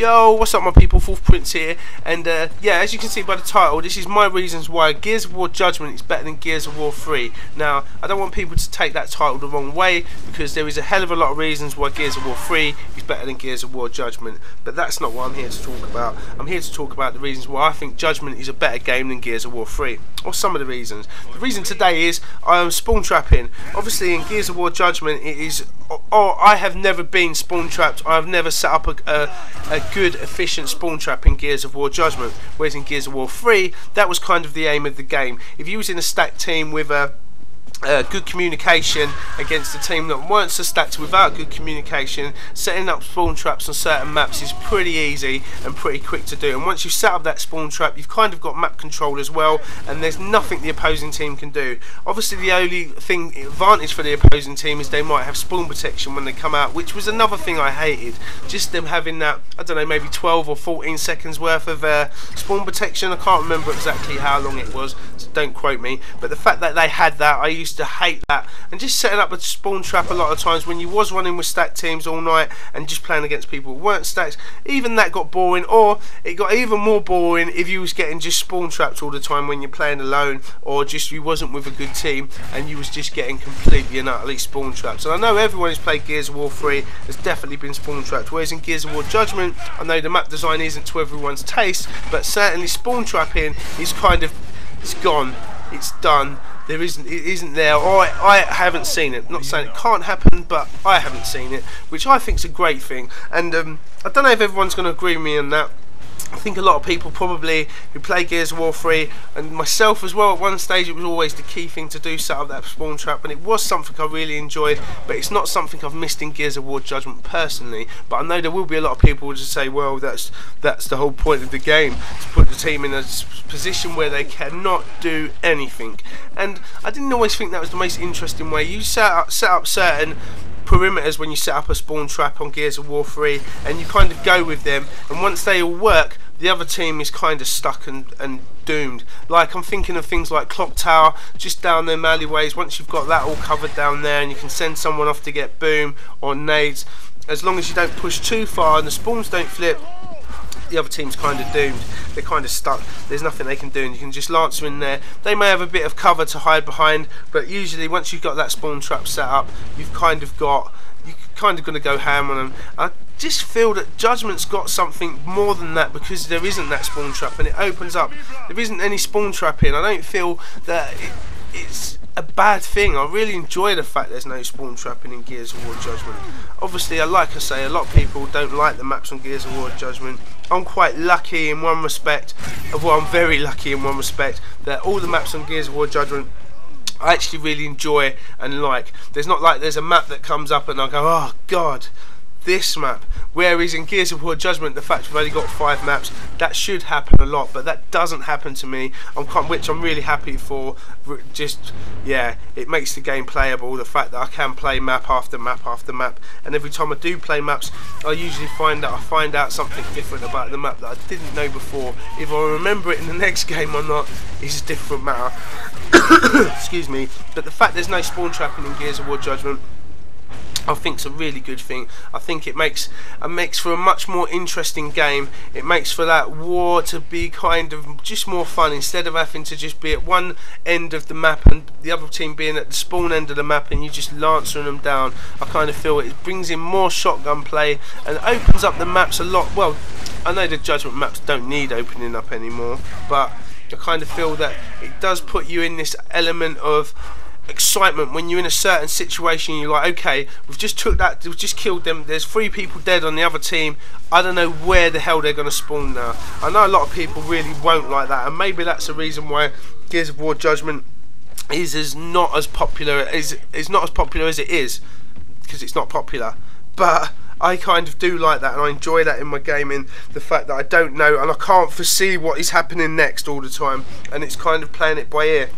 Yo, what's up my people, Fourth Prince here, and yeah, as you can see by the title, this is my reasons why Gears of War Judgment is better than Gears of War 3. Now, I don't want people to take that title the wrong way, because there is a hell of a lot of reasons why Gears of War 3 is better than Gears of War Judgment, but that's not what I'm here to talk about. I'm here to talk about the reasons why I think Judgment is a better game than Gears of War 3, or some of the reasons. The reason today is I am spawn trapping. Obviously in Gears of War Judgment it is, I have never been spawn trapped. I have never set up a good efficient spawn trap in Gears of War Judgment, whereas in Gears of War 3 that was kind of the aim of the game. If you was in a stacked team with a good communication against a team that weren't so stacked without good communication, setting up spawn traps on certain maps is pretty easy and pretty quick to do. And once you've set up that spawn trap, you've kind of got map control as well, and there's nothing the opposing team can do. Obviously the only advantage for the opposing team is they might have spawn protection when they come out, which was another thing I hated. Just them having that, I don't know, maybe 12 or 14 seconds worth of spawn protection. I can't remember exactly how long it was, so don't quote me, but the fact that they had that, I used to hate that. And just setting up a spawn trap a lot of times when you was running with stacked teams all night and just playing against people who weren't stacked, even that got boring, or it got even more boring if you was getting just spawn trapped all the time when you're playing alone, or just you wasn't with a good team and you was just getting completely and utterly spawn trapped. And I know everyone who's played Gears of War 3 has definitely been spawn trapped, whereas in Gears of War Judgment, I know the map design isn't to everyone's taste, but certainly spawn trapping is kind of, it's gone, it's done. It isn't there, or I haven't seen it. Not saying it can't happen, but I haven't seen it, which I think is a great thing. And I don't know if everyone's going to agree with me on that. I think a lot of people probably who play Gears of War 3, and myself as well, at one stage it was always the key thing to do, set up that spawn trap, and it was something I really enjoyed, but it's not something I've missed in Gears of War Judgment personally. But I know there will be a lot of people who just say, well, that's the whole point of the game, to put the team in a position where they cannot do anything. And I didn't always think that was the most interesting way. You set up certain perimeters when you set up a spawn trap on Gears of War 3, and you kind of go with them, and once they all work, the other team is kind of stuck and doomed. Like, I'm thinking of things like Clock Tower, just down them alleyways. Once you've got that all covered down there and you can send someone off to get boom or nades, as long as you don't push too far and the spawns don't flip, the other team's kind of doomed. They're kind of stuck. There's nothing they can do, and you can just lance them in there. They may have a bit of cover to hide behind, but usually once you've got that spawn trap set up, you're kind of going to go ham on them. I just feel that Judgment's got something more than that, because there isn't that spawn trap, and it opens up. There isn't any spawn trapping. I don't feel that it's a bad thing. I really enjoy the fact there's no spawn trapping in Gears of War Judgment. Obviously, like I say, a lot of people don't like the maps on Gears of War Judgment. I'm quite lucky in one respect, well, I'm very lucky in one respect, that all the maps on Gears of War Judgment I actually really enjoy and like. There's not like there's a map that comes up and I go, oh god, this map. Whereas in Gears of War Judgment, the fact we've only got 5 maps, that should happen a lot, but that doesn't happen to me, which I'm really happy for. Just, yeah, it makes the game playable, the fact that I can play map after map after map, and every time I do play maps, I usually find out something different about the map that I didn't know before. If I remember it in the next game or not is a different matter. Excuse me, but the fact there's no spawn trapping in Gears of War Judgment, I think it's a really good thing. I think it makes for a much more interesting game. It makes for that war to be kind of just more fun, instead of having to just be at one end of the map and the other team being at the spawn end of the map and you just lancing them down. I kind of feel it brings in more shotgun play and opens up the maps a lot. Well, I know the Judgment maps don't need opening up anymore, but I kind of feel that it does put you in this element of excitement when you're in a certain situation. You're like, okay, we've just killed them, there's 3 people dead on the other team, I don't know where the hell they're going to spawn now. I know a lot of people really won't like that, and maybe that's the reason why Gears of War Judgment is not as popular as it is, because it's not popular. But I kind of do like that, and I enjoy that in my gaming, the fact that I don't know and I can't foresee what is happening next all the time, and it's kind of playing it by ear.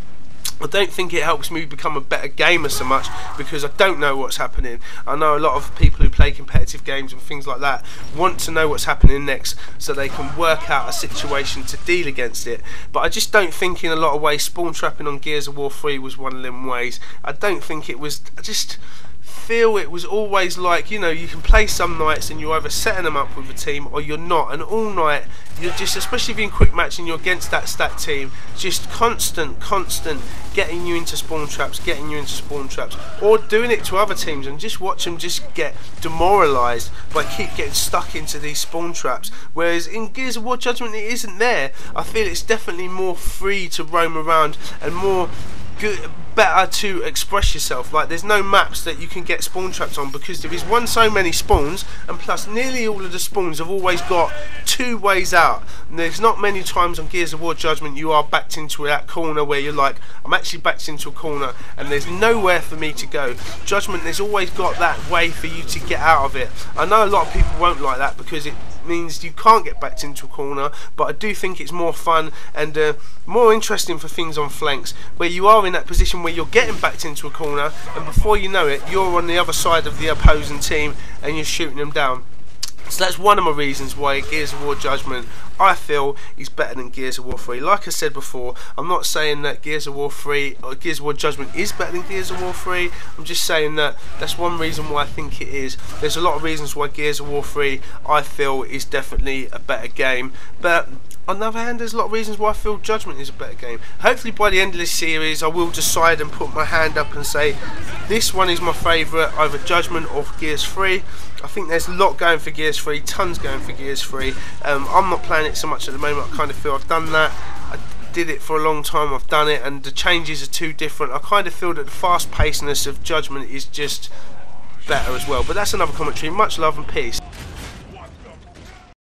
I don't think it helps me become a better gamer so much, because I don't know what's happening. I know a lot of people who play competitive games and things like that want to know what's happening next so they can work out a situation to deal against it. But I just don't think in a lot of ways spawn trapping on Gears of War 3 was one of them ways. I don't think it was. I just feel it was always like, you know, you can play some nights and you're either setting them up with a team or you're not, and all night you're just, especially if you're in quick match and you're against that stat team, just constant getting you into spawn traps, or doing it to other teams, and just watch them just get demoralised by keep getting stuck into these spawn traps. Whereas in Gears of War Judgment it isn't there. I feel it's definitely more free to roam around and more better to express yourself. Like, there's no maps that you can get spawn traps on because there is so many spawns, and plus nearly all of the spawns have always got 2 ways out, and there's not many times on Gears of War Judgment you are backed into that corner where you're like, I'm actually backed into a corner and there's nowhere for me to go. Judgment, there's always got that way for you to get out of it. I know a lot of people won't like that because it means you can't get backed into a corner, but I do think it's more fun and more interesting for things on flanks where you are in that position where you're getting backed into a corner, and before you know it you're on the other side of the opposing team and you're shooting them down. So that's one of my reasons why Gears of War Judgment, I feel, is better than Gears of War 3. Like I said before, I'm not saying that Gears of War 3 or Gears of War Judgment is better than Gears of War 3. I'm just saying that that's one reason why I think it is. There's a lot of reasons why Gears of War 3, I feel, is definitely a better game. But on the other hand, there's a lot of reasons why I feel Judgment is a better game. Hopefully by the end of this series I will decide and put my hand up and say this one is my favourite, either Judgment or Gears 3. I think there's a lot going for Gears 3, tons going for Gears 3. I'm not playing it so much at the moment. I kind of feel I've done that. I did it for a long time, I've done it, and the changes are too different. I kind of feel that the fast pacedness of Judgment is just better as well. But that's another commentary. Much love and peace.